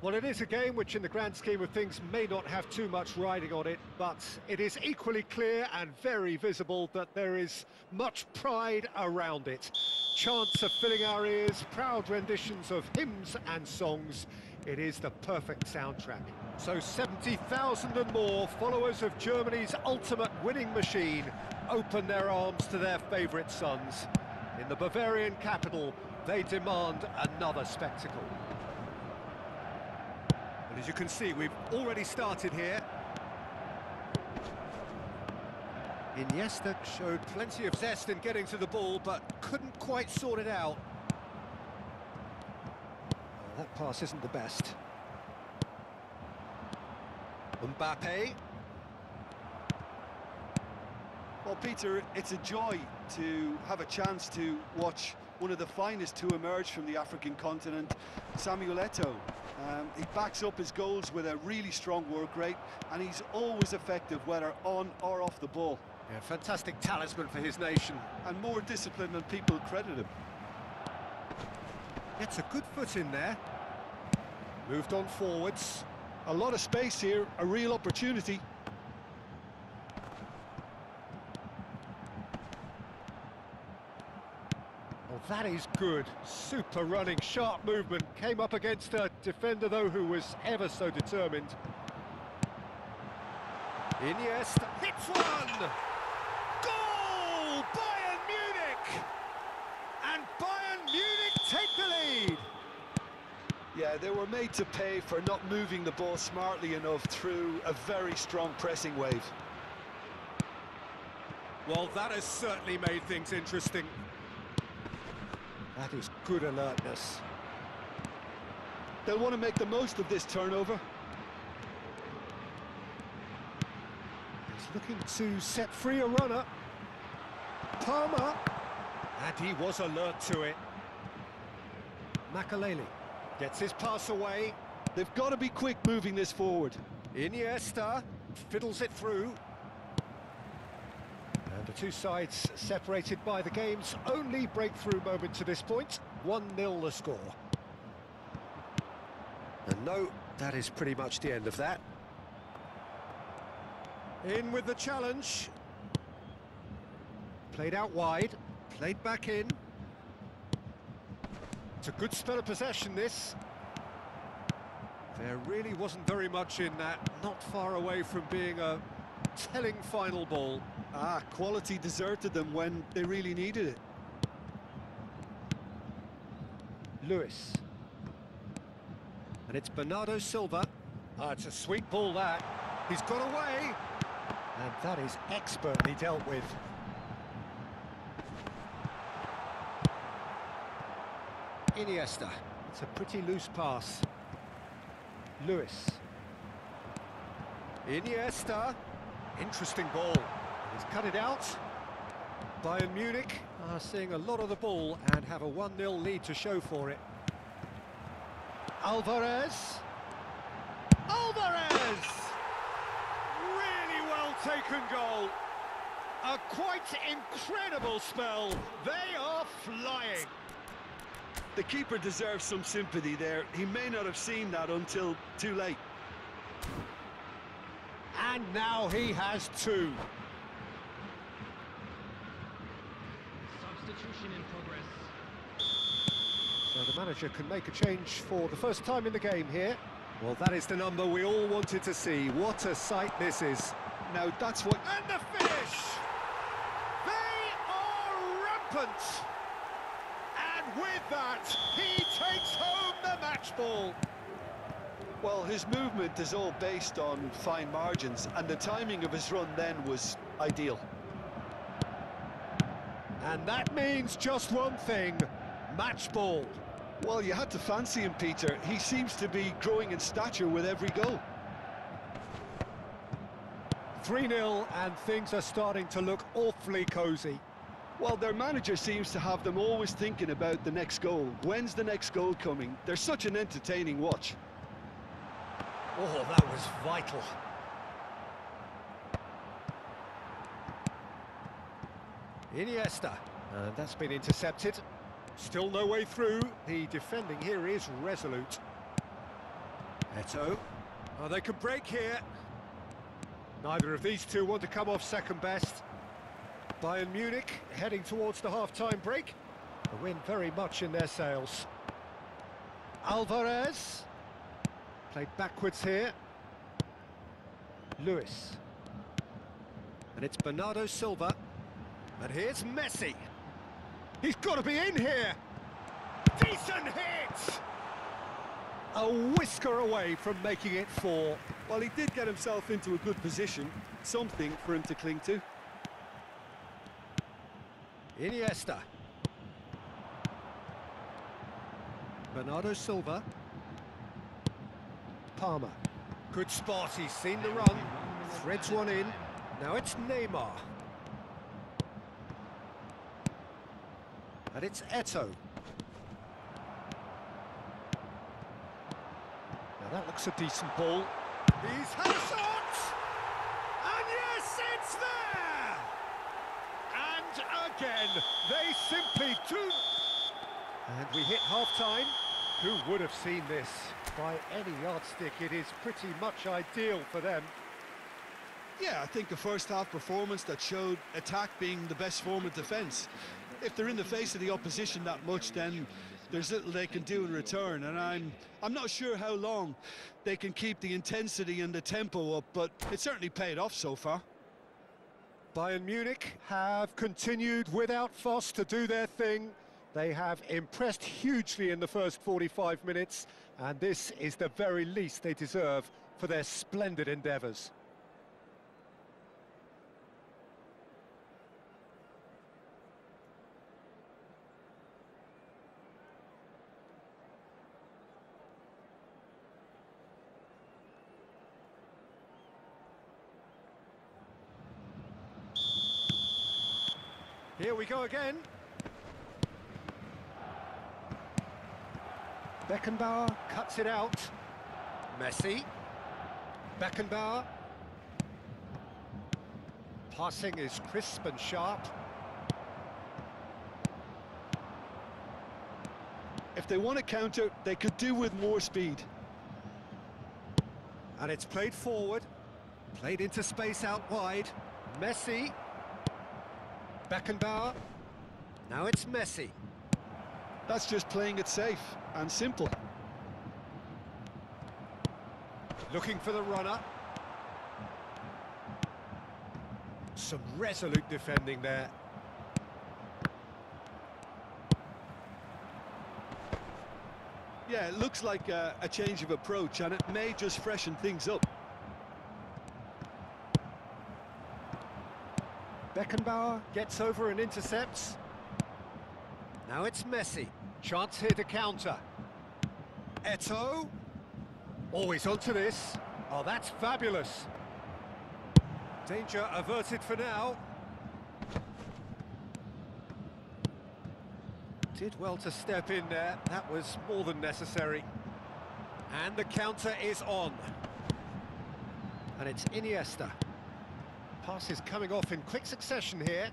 Well, it is a game which in the grand scheme of things may not have too much riding on it, but it is equally clear and very visible that there is much pride around it. Chants are filling our ears, proud renditions of hymns and songs. It is the perfect soundtrack. So 70,000 and more followers of Germany's ultimate winning machine open their arms to their favourite sons. In the Bavarian capital, they demand another spectacle. As you can see, we've already started here. Iniesta showed plenty of zest in getting to the ball, but couldn't quite sort it out. Well, that pass isn't the best. Mbappe. Well, Peter, it's a joy to have a chance to watch one of the finest to emerge from the African continent, Samuel Eto'o. He backs up his goals with a really strong work rate, and he's always effective, whether on or off the ball. Yeah, fantastic talisman for his nation. And more discipline than people credit him. Gets a good foot in there. Moved on forwards. A lot of space here, a real opportunity. Well, that is good. Super running, sharp movement. Came up against a defender, though, who was ever so determined. Iniesta hits one! Goal! Bayern Munich! And Bayern Munich take the lead! Yeah, they were made to pay for not moving the ball smartly enough through a very strong pressing wave. Well, that has certainly made things interesting. That is good alertness. They'll want to make the most of this turnover. He's looking to set free a runner. Palmer. And he was alert to it. Makaleli gets his pass away. They've got to be quick moving this forward. Iniesta fiddles it through. And the two sides separated by the game's only breakthrough moment to this point. 1-0 the score. And no, that is pretty much the end of that. In with the challenge. Played out wide, played back in. It's a good spell of possession, this. There really wasn't very much in that, not far away from being a telling final ball. Quality deserted them when they really needed it. Lewis. And it's Bernardo Silva. It's a sweet ball, that. He's got away. And that is expertly dealt with. Iniesta. It's a pretty loose pass. Lewis. Iniesta. Interesting ball. He's cut it out. Bayern Munich are seeing a lot of the ball and have a 1-0 lead to show for it. Alvarez. Alvarez! Really well taken goal. A quite incredible spell. They are flying. The keeper deserves some sympathy there. He may not have seen that until too late. And now he has two. Substitution in progress. So the manager can make a change for the first time in the game here. Well, that is the number we all wanted to see. What a sight this is. Now that's what... And the finish! They are rampant! And with that, he takes home the match ball. Well, his movement is all based on fine margins, and the timing of his run then was ideal. And that means just one thing, match ball. Well, you had to fancy him, Peter. He seems to be growing in stature with every goal. 3-0, and things are starting to look awfully cosy. Well, their manager seems to have them always thinking about the next goal. When's the next goal coming? They're such an entertaining watch. Oh, that was vital. Iniesta, and that's been intercepted. Still no way through. The defending here is resolute. Eto'o. Oh, they could break here. Neither of these two want to come off second best. Bayern Munich heading towards the half-time break. The win very much in their sails. Alvarez. Played backwards here. Lewis. And it's Bernardo Silva. And here's Messi. He's got to be in here. Decent hit! A whisker away from making it 4. Well, he did get himself into a good position. Something for him to cling to. Iniesta. Bernardo Silva. Palmer. Good spot, he's seen the run. Threads one in. Now it's Neymar. And it's Eto'o. Now that looks a decent ball. He's had a shot! And yes, it's there! And again, they simply do... And we hit half-time. Who would have seen this? By any yardstick, it is pretty much ideal for them. Yeah, I think a first-half performance that showed attack being the best form of defence. If they're in the face of the opposition that much, then there's little they can do in return, and I'm not sure how long they can keep the intensity and the tempo up, but it certainly paid off so far. Bayern Munich have continued without fuss to do their thing. They have impressed hugely in the first 45 minutes, and this is the very least they deserve for their splendid endeavours. Here we go again. Beckenbauer cuts it out. Messi. Beckenbauer. Passing is crisp and sharp. If they want to counter, they could do with more speed. And it's played forward. Played into space out wide. Messi. Beckenbauer. Now it's Messi. That's just playing it safe and simple. Looking for the runner. Some resolute defending there. Yeah, it looks like a change of approach, and it may just freshen things up. Beckenbauer gets over and intercepts. Now it's Messi. Chance here to counter. Eto'o. Always onto this. Oh, that's fabulous. Danger averted for now. Did well to step in there. That was more than necessary. And the counter is on. And it's Iniesta. Pass is coming off in quick succession here.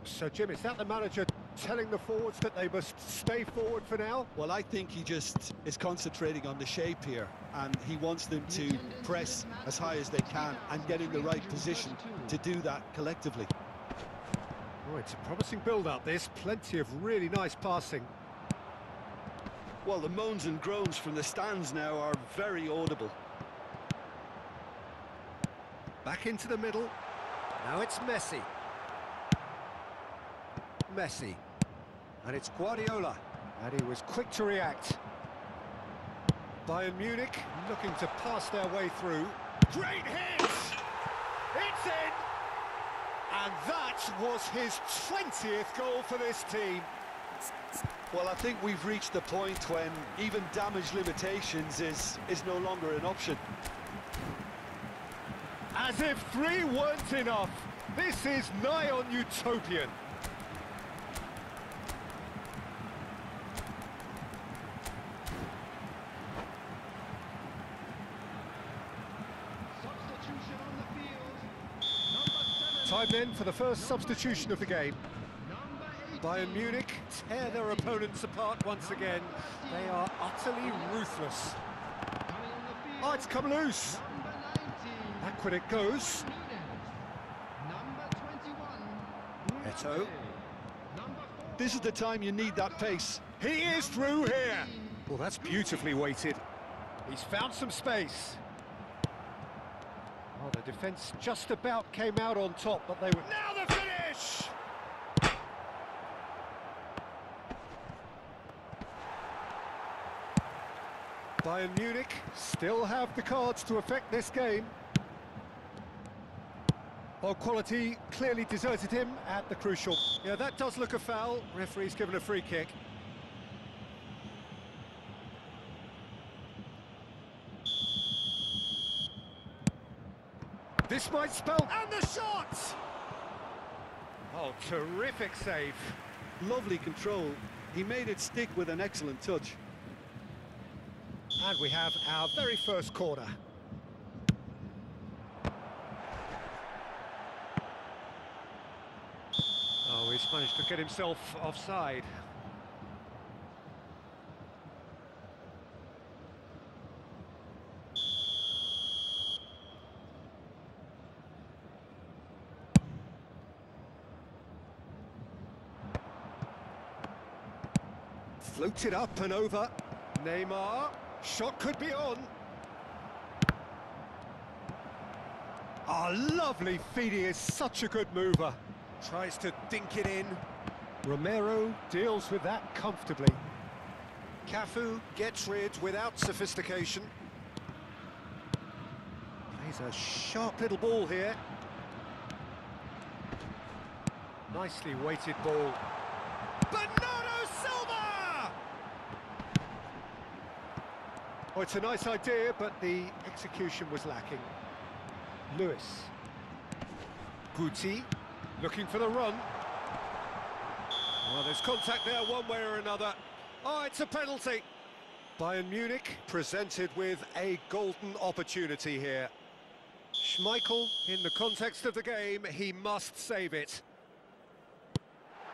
So, Jim, is that the manager telling the forwards that they must stay forward for now? Well, I think he just is concentrating on the shape here, and he wants them to press as high as they can and get in the right position to do that collectively. Oh, it's a promising build-up, this. Plenty of really nice passing. Well, the moans and groans from the stands now are very audible. Back into the middle. Now it's Messi. Messi. And it's Guardiola. And he was quick to react. Bayern Munich looking to pass their way through. Great hit! It's in! And that was his 20th goal for this team. Well, I think we've reached the point when even damage limitations is no longer an option. As if 3 weren't enough, this is nigh on utopian. Time then for the first substitution of the game. Bayern Munich tear their opponents apart once again. They are utterly ruthless. Oh, it's come loose. Back when it goes. Eto. This is the time you need that pace. He is through here. Well, that's beautifully weighted. He's found some space. Oh, the defence just about came out on top, but they were... Now the finish! Bayern Munich still have the cards to affect this game. Well, quality clearly deserted him at the crucial... Yeah, that does look a foul. Referee's given a free kick. This might spell... And the shot! Oh, terrific save. Lovely control. He made it stick with an excellent touch. And we have our very first corner. Oh, he's managed to get himself offside. Floated up and over. Neymar. Shot could be on. Oh, lovely feed. He is such a good mover. Tries to dink it in. Romero deals with that comfortably. Cafu gets rid without sophistication. Plays a sharp little ball here. Nicely weighted ball. Bernardo Silva! Oh, it's a nice idea, but the execution was lacking. Lewis. Guti, looking for the run. Well, there's contact there one way or another. Oh, it's a penalty. Bayern Munich presented with a golden opportunity here. Schmeichel, in the context of the game, he must save it.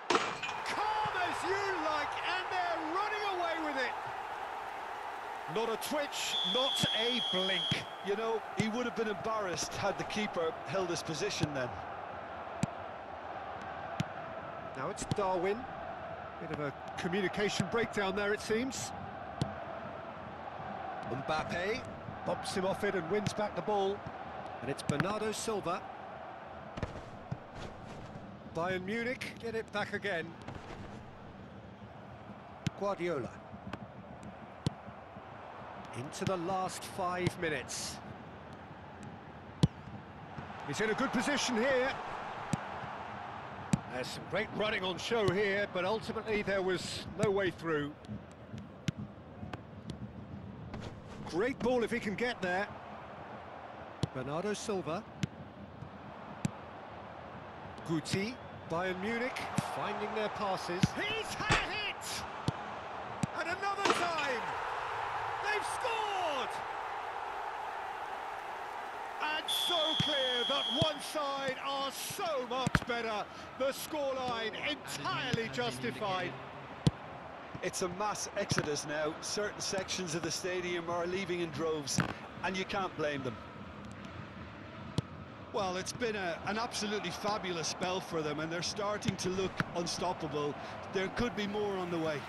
Calm as you like, and they're running away with it. Not a twitch, not a blink. You know, he would have been embarrassed had the keeper held his position then. Now it's Darwin. Bit of a communication breakdown there, it seems. Mbappe bumps him off it and wins back the ball. And it's Bernardo Silva. Bayern Munich get it back again. Guardiola. Into the last 5 minutes. He's in a good position here. There's some great running on show here, but ultimately there was no way through. Great ball if he can get there. Bernardo Silva. Guti. Bayern Munich finding their passes. He's had a hit! And another time! They've scored! And so clear that one side are so much better. The scoreline entirely justified. It's a mass exodus now. Certain sections of the stadium are leaving in droves, and you can't blame them. Well, it's been an absolutely fabulous spell for them, and they're starting to look unstoppable. There could be more on the way.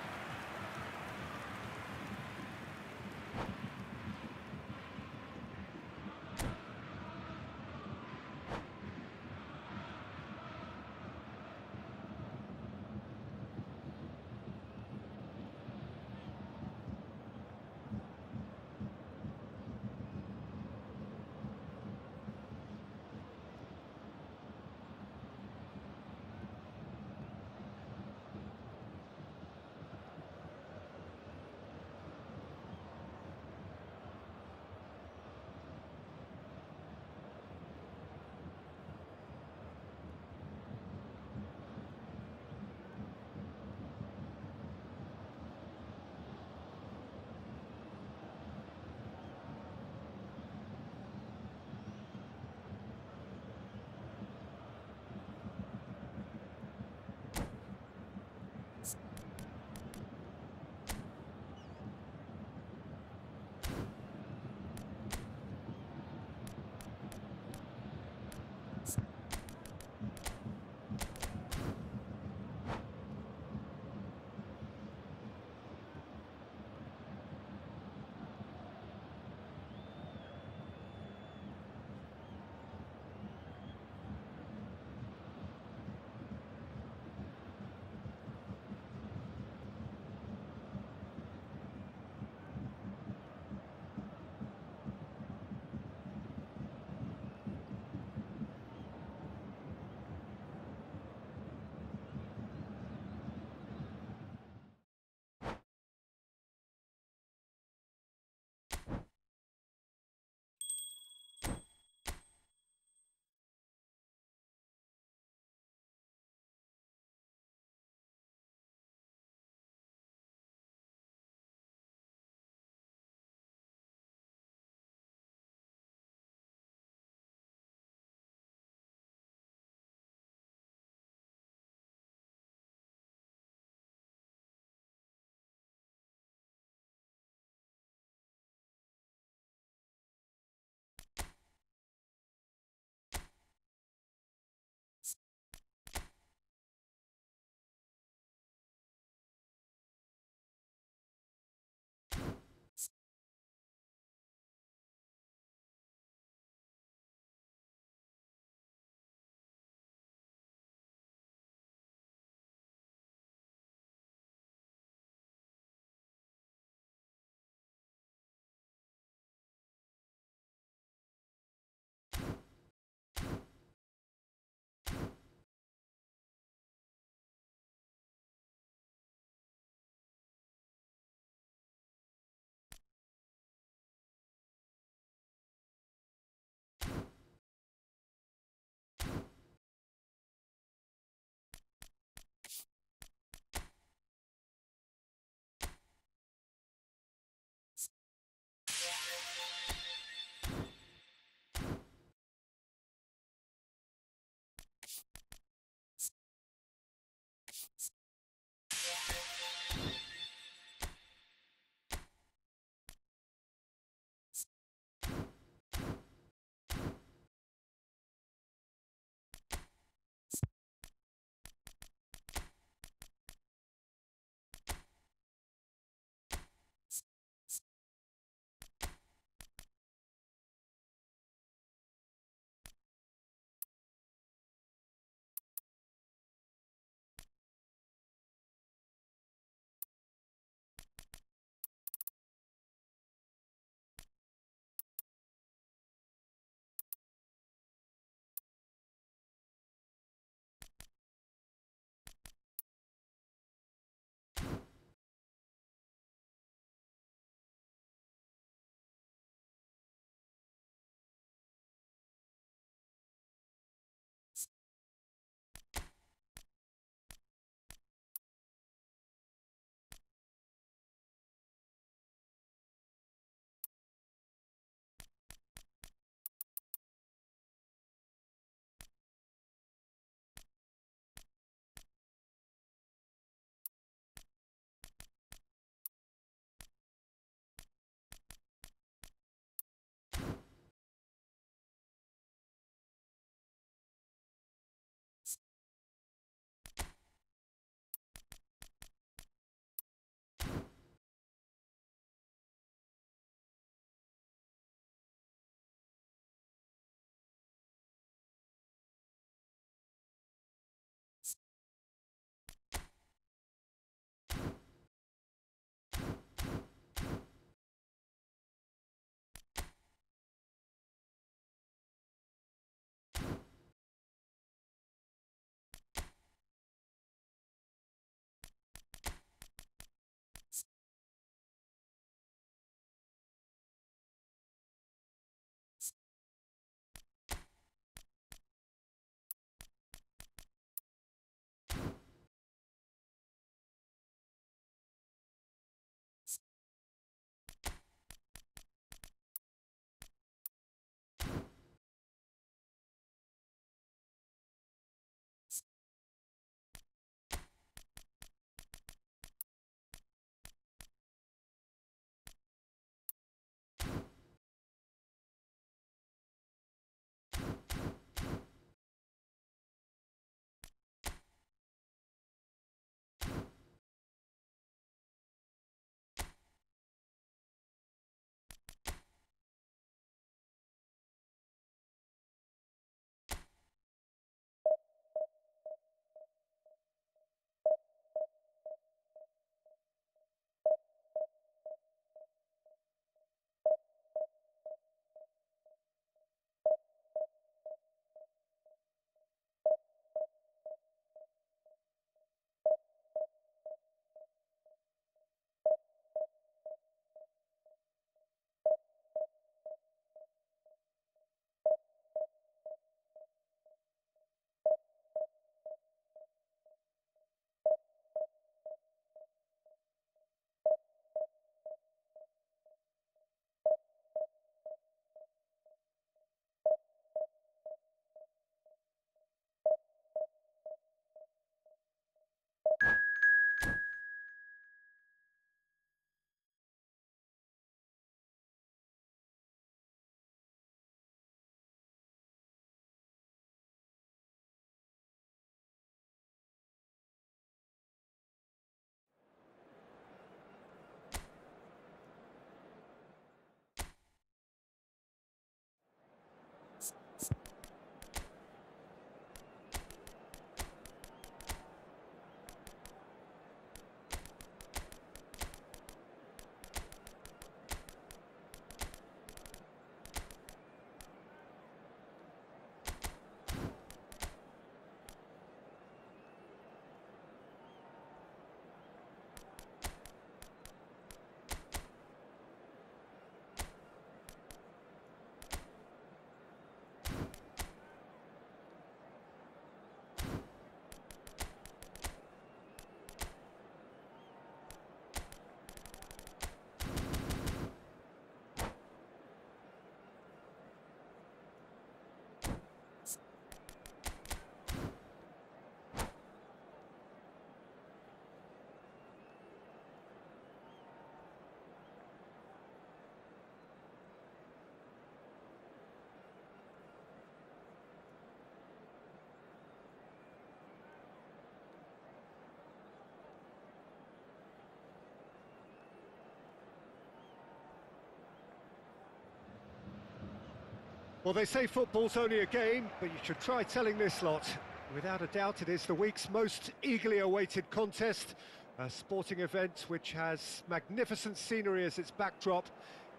Well, they say football's only a game, but you should try telling this lot. Without a doubt, it is the week's most eagerly awaited contest, a sporting event which has magnificent scenery as its backdrop.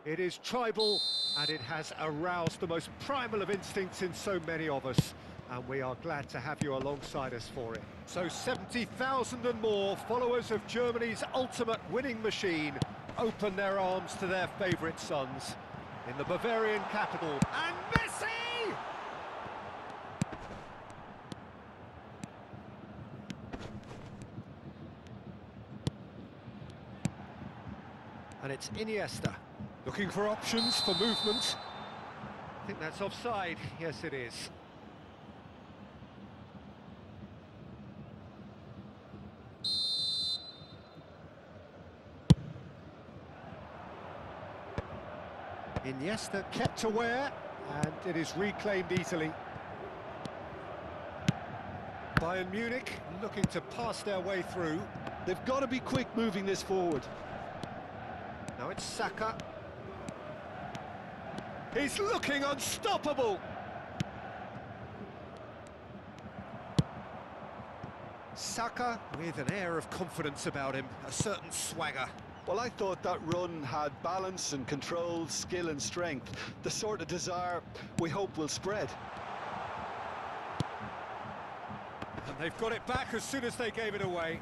It is tribal, and it has aroused the most primal of instincts in so many of us, and we are glad to have you alongside us for it. So 70,000 and more followers of Germany's ultimate winning machine open their arms to their favourite sons in the Bavarian capital. And Messi! And it's Iniesta, looking for options for movement. I think that's offside. Yes, it is. Iniesta kept aware, and it is reclaimed easily. Bayern Munich looking to pass their way through. They've got to be quick moving this forward. Now it's Saka. He's looking unstoppable! Saka with an air of confidence about him, a certain swagger. Well, I thought that run had balance and control, skill and strength. The sort of desire we hope will spread. And they've got it back as soon as they gave it away.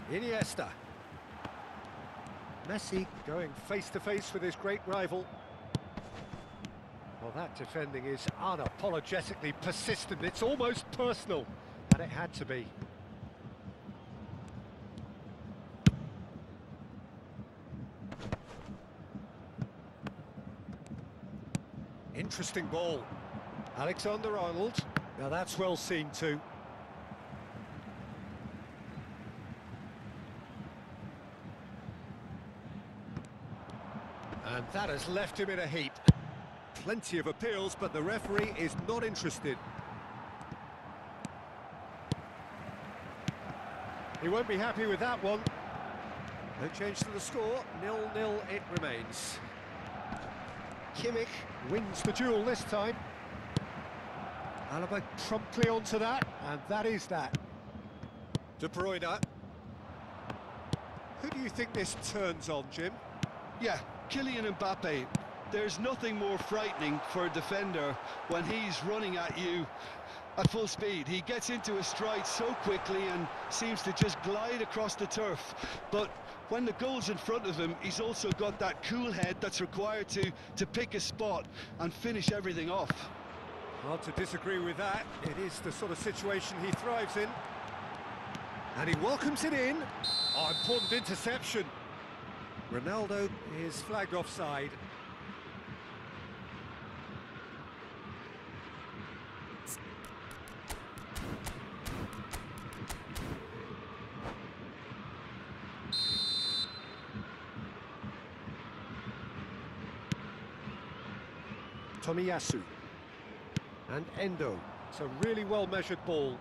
Iniesta. Messi going face-to-face with his great rival. Well, that defending is unapologetically persistent. It's almost personal, and it had to be. Interesting ball. Alexander-Arnold. Now that's well seen too. And that has left him in a heap. Plenty of appeals, but the referee is not interested. He won't be happy with that one. No change to the score, 0-0 it remains. Kimmich wins the duel this time. Alaba promptly onto that, and that is that. De Bruyne. Who do you think this turns on, Jim? Yeah, Kylian Mbappe. There's nothing more frightening for a defender when he's running at you at full speed. He gets into a stride so quickly and seems to just glide across the turf. But when the goal's in front of him, he's also got that cool head that's required to pick a spot and finish everything off. Hard to disagree with that. It is the sort of situation he thrives in. And he welcomes it in. Oh, important interception. Ronaldo is flagged offside. Tomiyasu and Endo. It's a really well-measured ball.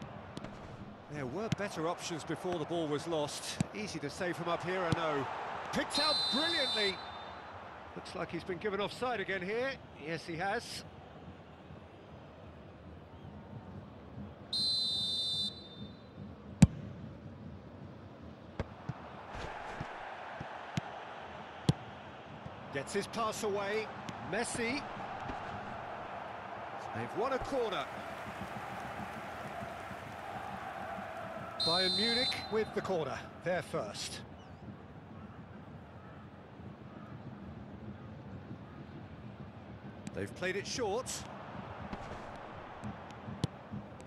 There were better options before the ball was lost. Easy to say from up here, I know. Picked out brilliantly. Looks like he's been given offside again here. Yes, he has. Gets his pass away. Messi. They've won a corner. Bayern Munich with the corner. They're first. They've played it short.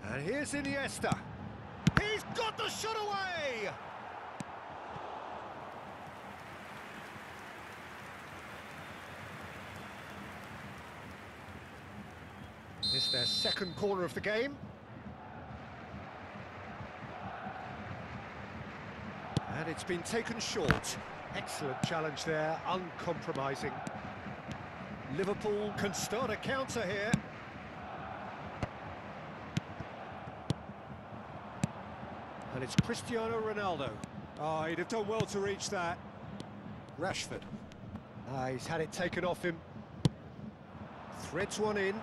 And here's Iniesta. He's got the shot away! It's their second corner of the game. And it's been taken short. Excellent challenge there, uncompromising. Liverpool can start a counter here. And it's Cristiano Ronaldo. Oh, he'd have done well to reach that. Rashford. He's had it taken off him. Threads one in.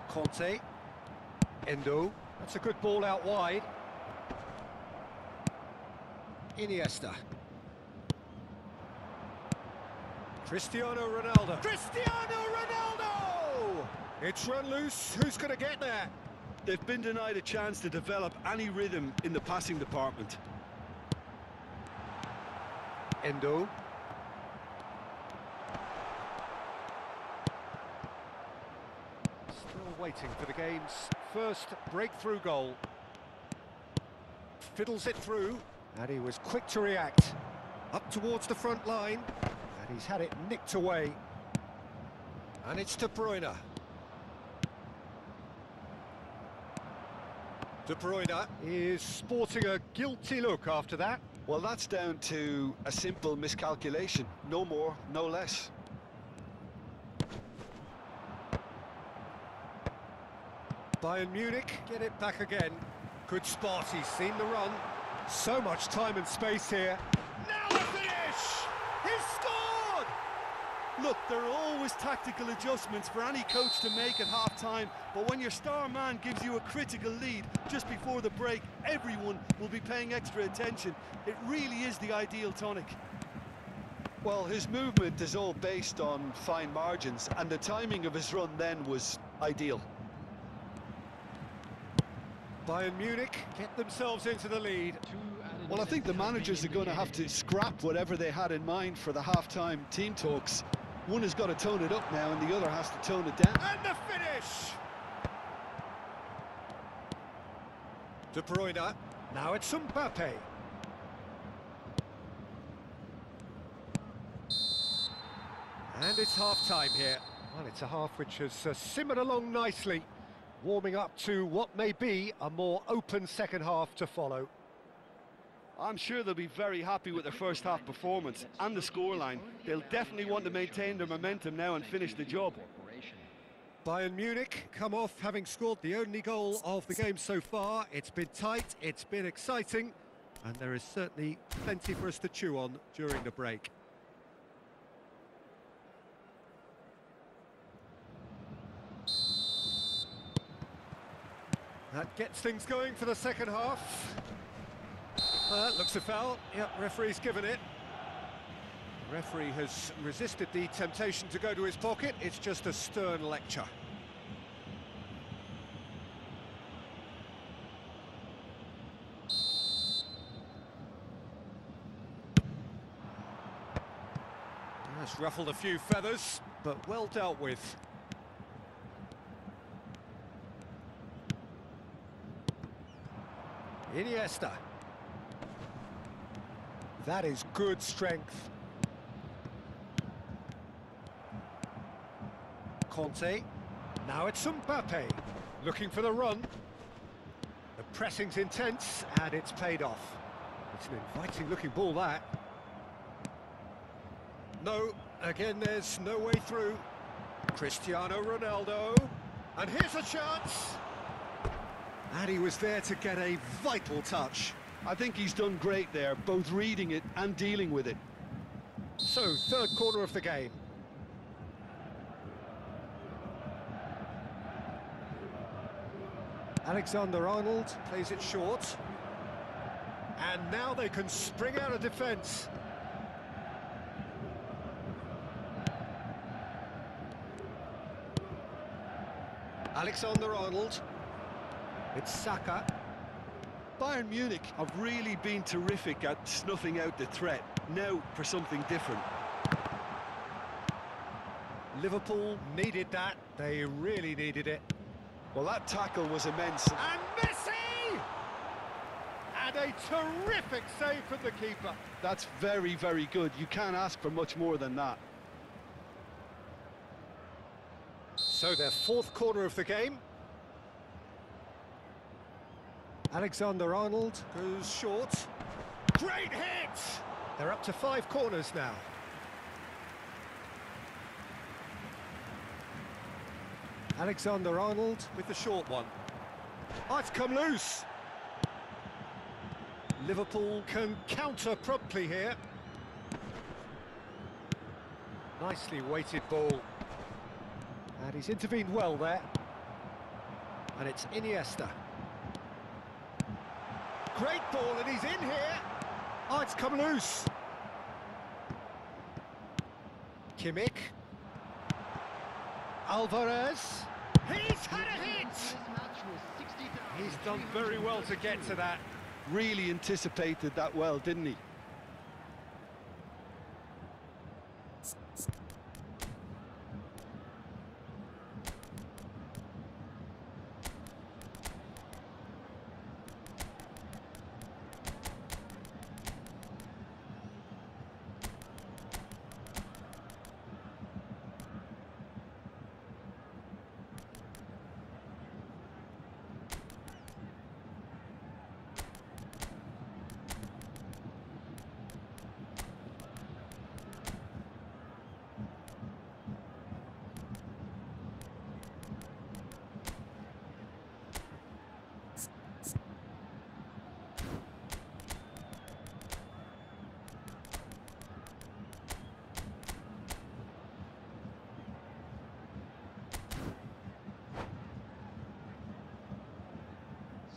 Conte. Endo. That's a good ball out wide. Iniesta. Cristiano Ronaldo. Cristiano Ronaldo! It's run loose. Who's going to get there? They've been denied a chance to develop any rhythm in the passing department. Endo. Still waiting for the game's first breakthrough goal. Fiddles it through, and he was quick to react. Up towards the front line, and he's had it nicked away. And it's De Bruyne. De Bruyne is sporting a guilty look after that. Well, that's down to a simple miscalculation. No more, no less. Bayern Munich get it back again. Good spot, he's seen the run. So much time and space here. Now the finish! He's scored! Look, there are always tactical adjustments for any coach to make at half-time, but when your star man gives you a critical lead just before the break, everyone will be paying extra attention. It really is the ideal tonic. Well, his movement is all based on fine margins, and the timing of his run then was ideal. Bayern Munich get themselves into the lead. Well, I think the managers are going to have to scrap whatever they had in mind for the half-time team talks. One has got to tone it up now, and the other has to tone it down. And the finish! De Bruyne. Now it's Mbappe. And it's half-time here. Well, it's a half which has simmered along nicely, warming up to what may be a more open second half to follow. I'm sure they'll be very happy with their first half performance and the scoreline. They'll definitely want to maintain their momentum now and finish the job. Bayern Munich come off having scored the only goal of the game so far. It's been tight, it's been exciting, and there is certainly plenty for us to chew on during the break. That gets things going for the second half. Looks a foul. Yep, referee's given it. The referee has resisted the temptation to go to his pocket. It's just a stern lecture. That's ruffled a few feathers, but well dealt with. Iniesta. That is good strength. Conte. Now it's Mbappe. Looking for the run. The pressing's intense, and it's paid off. It's an inviting looking ball, that. No, again there's no way through. Cristiano Ronaldo. And here's a chance. And he was there to get a vital touch. I think he's done great there, both reading it and dealing with it. So, third quarter of the game. Alexander-Arnold plays it short. And now they can spring out of defence. Alexander-Arnold. It's Saka. Bayern Munich have really been terrific at snuffing out the threat. Now for something different. Liverpool needed that. They really needed it. Well, that tackle was immense. And Messi! And a terrific save from the keeper. That's very, very good. You can't ask for much more than that. So their fourth quarter of the game. Alexander-Arnold goes short. Great hit! They're up to 5 corners now. Alexander-Arnold with the short one. Oh, it's come loose. Liverpool can counter promptly here. Nicely weighted ball. he's intervened well there. And it's Iniesta. Great ball, and he's in here. Oh, it's come loose. Kimmich. Alvarez. He's had a hit! He's done very well to get to that. Really anticipated that well, didn't he?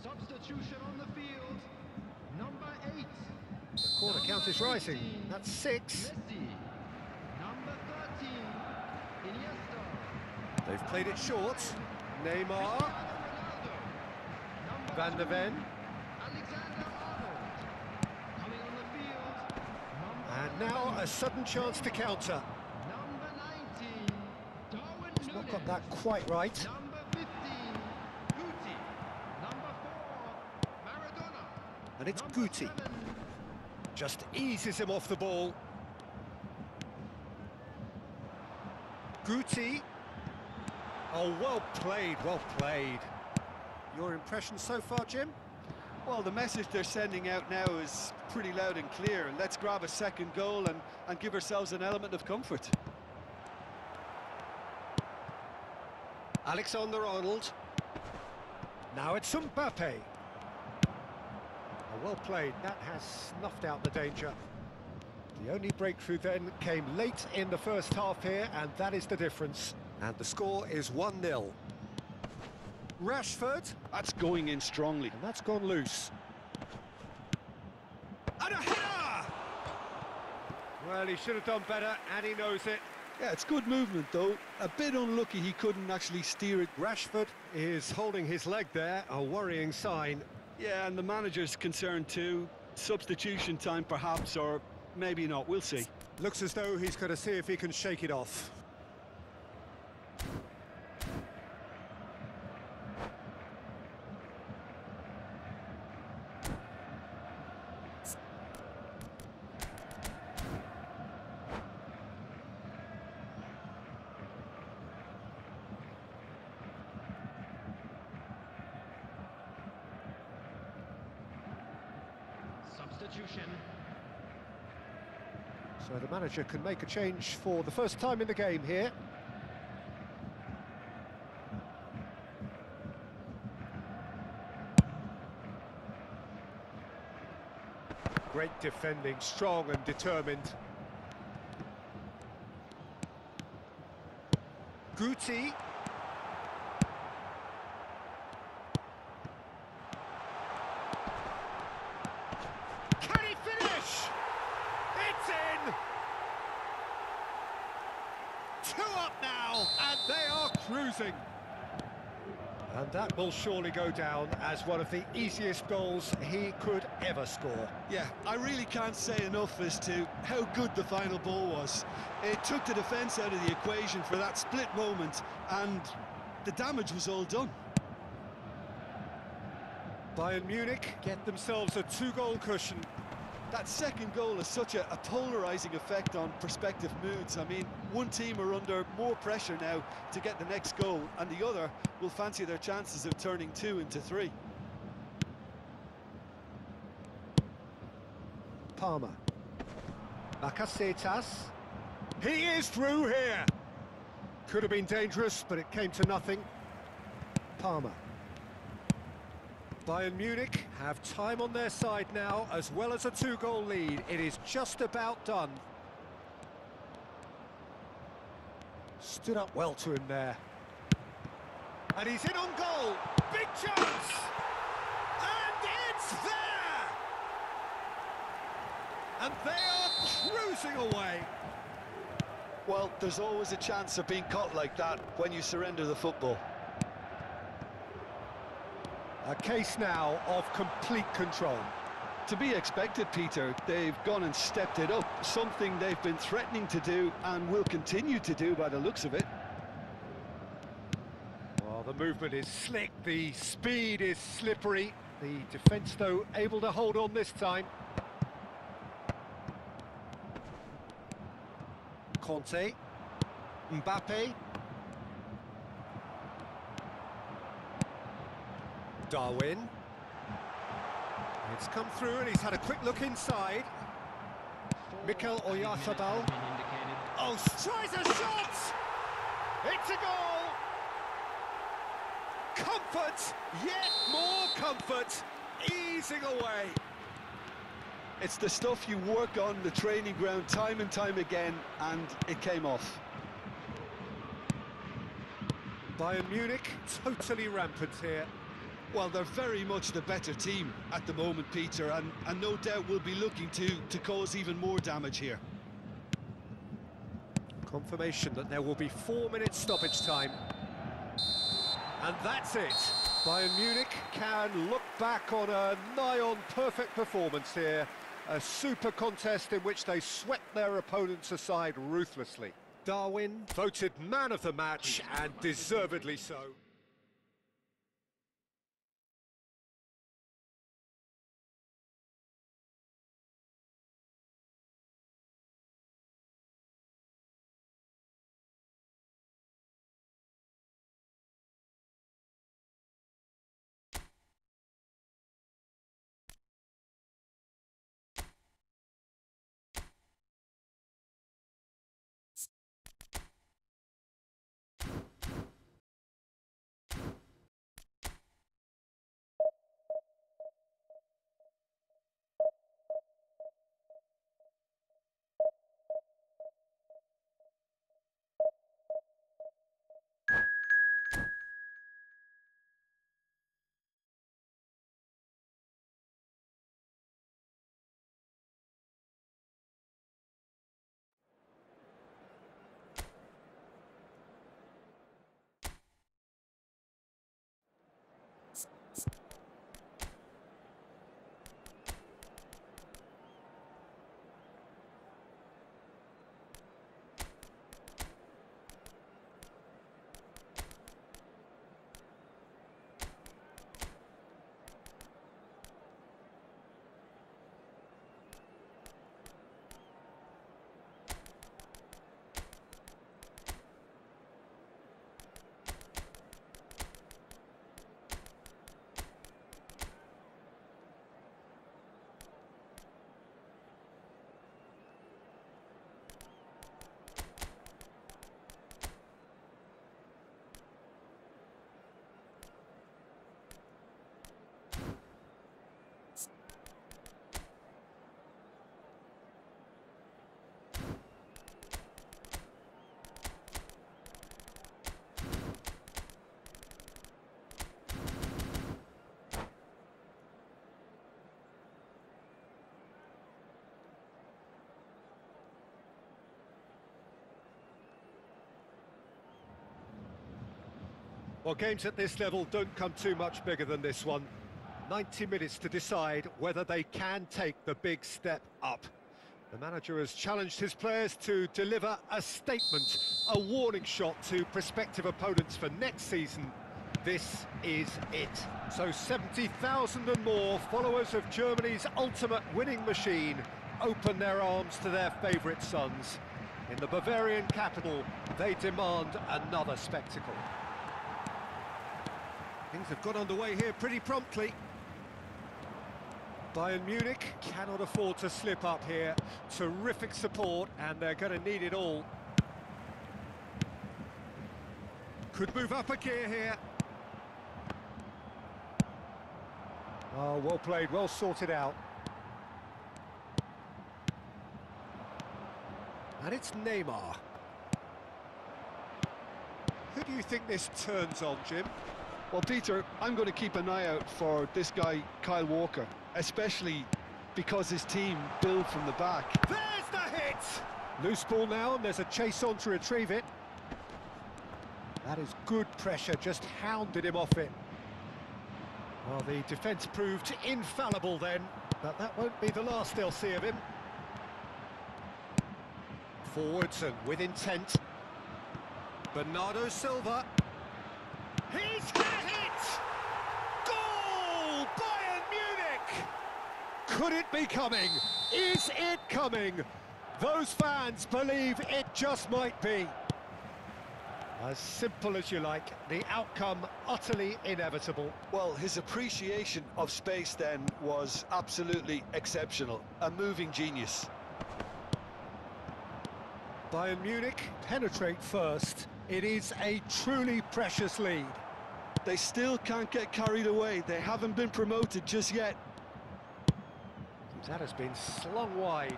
Substitution on the field, number 8. The corner count is rising. That's 6. Messi. Number 13, Iniesta. They've played it short. Neymar. Ronaldo. Number Van der 2, Ven. Alexander-Arnold. Coming on the field, And now a sudden chance to counter. number 19, Darwin He's not Núñez. got that quite right. Number 15, Guti. Number 4, Maradona. And it's Number Guti. 7, Just eases him off the ball. Guti. Oh, well played, well played. Your impression so far, Jim? Well, the message they're sending out now is pretty loud and clear. Let's grab a second goal and give ourselves an element of comfort. Alexander-Arnold. Now it's Mbappe. Oh, well played. That has snuffed out the danger. The only breakthrough then came late in the first half here, and that is the difference. And the score is 1-0. Rashford, That's going in strongly. and that's gone loose. And a header! Well, he should have done better, and he knows it. Yeah, it's good movement, though. A bit unlucky he couldn't actually steer it. Rashford is holding his leg there, a worrying sign. Yeah, and the manager's concerned too. Substitution time, perhaps, or maybe not. We'll see. Looks as though he's going to see if he can shake it off. substitution. So the manager can make a change for the first time in the game here. Great defending, strong and determined. Guti. Can he finish? It's in! 2 up now, and they are cruising. And that will surely go down as one of the easiest goals he could ever score. Yeah, I really can't say enough as to how good the final ball was. It took the defence out of the equation for that split moment, and the damage was all done. Bayern Munich get themselves a 2-goal cushion. That second goal has such a polarising effect on prospective moods. I mean, one team are under more pressure now to get the next goal, and the other will fancy their chances of turning 2 into 3. Palmer. Bakasetas. He is through here. Could have been dangerous, but it came to nothing. Palmer. Bayern Munich have time on their side now, as well as a 2-goal lead. It is just about done. Stood up well to him there. And he's in on goal. Big chance! And it's there! And they are cruising away. Well, there's always a chance of being caught like that when you surrender the football. A case now of complete control. To be expected, Peter. They've gone and stepped it up, something they've been threatening to do and will continue to do by the looks of it. Well, the movement is slick, the speed is slippery. The defence, though, able to hold on this time. Conte, Mbappe, Darwin. It's come through and he's had a quick look inside. Mikel Oyarzabal. Oh, tries a shot! It's a goal! Comfort, yet more comfort, easing away. It's the stuff you work on the training ground time and time again, and it came off. Bayern Munich, totally rampant here. Well, they're very much the better team at the moment, Peter, and no doubt will be looking to cause even more damage here. Confirmation that there will be 4 minutes stoppage time. And that's it. Bayern Munich can look back on a nigh-on perfect performance here. A super contest in which they swept their opponents aside ruthlessly. Darwin voted man of the match, and deservedly so. Well, games at this level don't come too much bigger than this one. 90 minutes to decide whether they can take the big step up. The manager has challenged his players to deliver a statement, a warning shot to prospective opponents for next season. This is it. So 70,000 and more followers of Germany's ultimate winning machine open their arms to their favourite sons. In the Bavarian capital, they demand another spectacle. Things have got underway here pretty promptly. Bayern Munich cannot afford to slip up here. Terrific support, and they're going to need it all. Could move up a gear here. Oh, well played, well sorted out. And it's Neymar. Who do you think this turns on, Jim? Well, Peter, I'm going to keep an eye out for this guy, Kyle Walker, especially because his team build from the back. There's the hit! Loose ball now, and there's a chase on to retrieve it. That is good pressure, just hounded him off it. Well, the defence proved infallible then, but that won't be the last they'll see of him. Forwards and with intent. Bernardo Silva. He's hit a hit! Goal! Bayern Munich! Could it be coming? Is it coming? Those fans believe it just might be. As simple as you like, the outcome utterly inevitable. Well, his appreciation of space then was absolutely exceptional. A moving genius. Bayern Munich penetrate first. It is a truly precious lead. They still can't get carried away. They haven't been promoted just yet. That has been slung wide.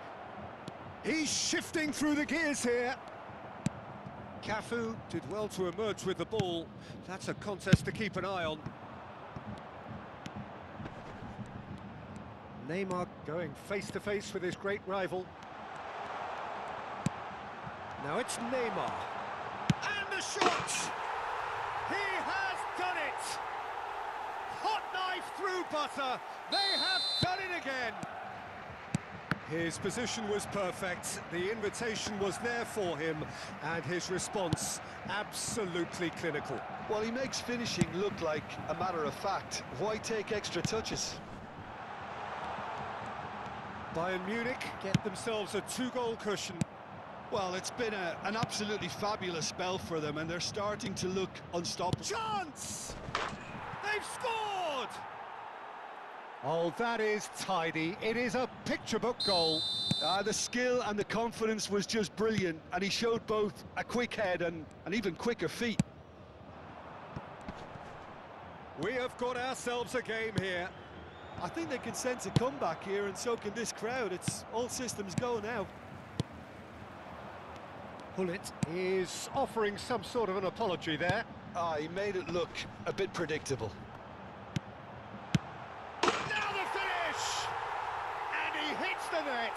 He's shifting through the gears here. Cafu did well to emerge with the ball. That's a contest to keep an eye on. Neymar going face-to-face with his great rival. Now it's Neymar. And the shot! He has done it! Hot knife through butter. They have done it again. His position was perfect, the invitation was there for him, and his response absolutely clinical. Well, he makes finishing look like a matter of fact. Why take extra touches? Bayern Munich get themselves a 2-goal cushion. Well, it's been an absolutely fabulous spell for them, and they're starting to look unstoppable. Chance! They've scored! Oh, that is tidy. It is a picture-book goal. The skill and the confidence was just brilliant, and he showed both a quick head and even quicker feet. We have got ourselves a game here. I think they can sense a comeback here, and so can this crowd. It's all systems go now. Hullet is offering some sort of an apology there. He made it look a bit predictable. Now the finish! And he hits the net.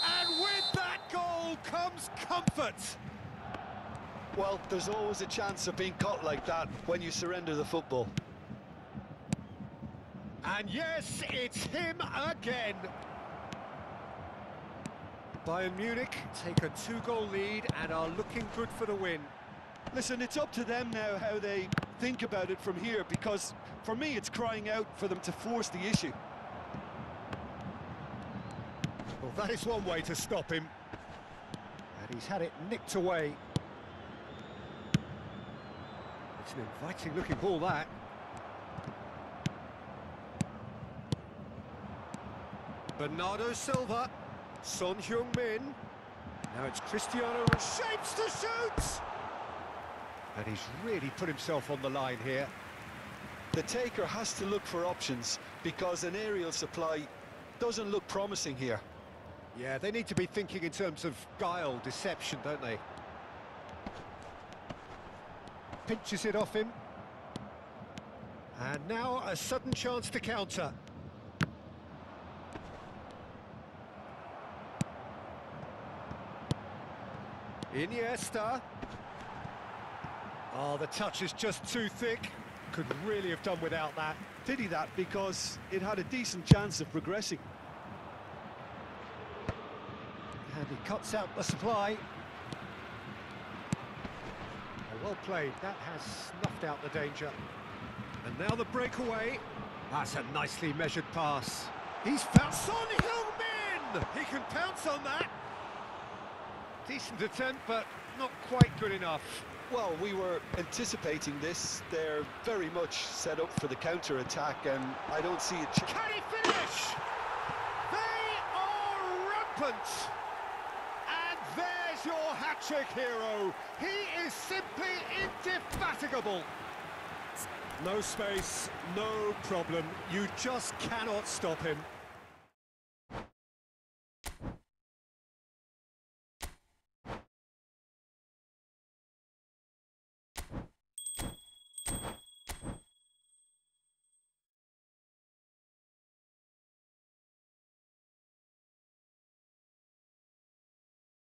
And with that goal comes comfort. Well, there's always a chance of being caught like that when you surrender the football. And yes, it's him again. Bayern Munich take a 2-goal lead and are looking good for the win. Listen, it's up to them now how they think about it from here, because for me it's crying out for them to force the issue. Well, that is one way to stop him. And he's had it nicked away. It's an inviting looking ball, that. Bernardo Silva. Son Heung-min. Now it's Cristiano, shapes to shoot! And he's really put himself on the line here. The taker has to look for options, because an aerial supply doesn't look promising here. Yeah, they need to be thinking in terms of guile, deception, don't they? Pinches it off him. And now a sudden chance to counter. Iniesta. Oh, the touch is just too thick. Could really have done without that. Pity that, because it had a decent chance of progressing. And he cuts out the supply. Oh, well played. That has snuffed out the danger. And now the breakaway. That's a nicely measured pass. He's found Son Heung-min! He can pounce on that. Decent attempt, but not quite good enough. Well, we were anticipating this. They're very much set up for the counter-attack, and I don't see it. Can he finish? They are rampant! And there's your hat-trick hero. He is simply indefatigable. No space, no problem. You just cannot stop him.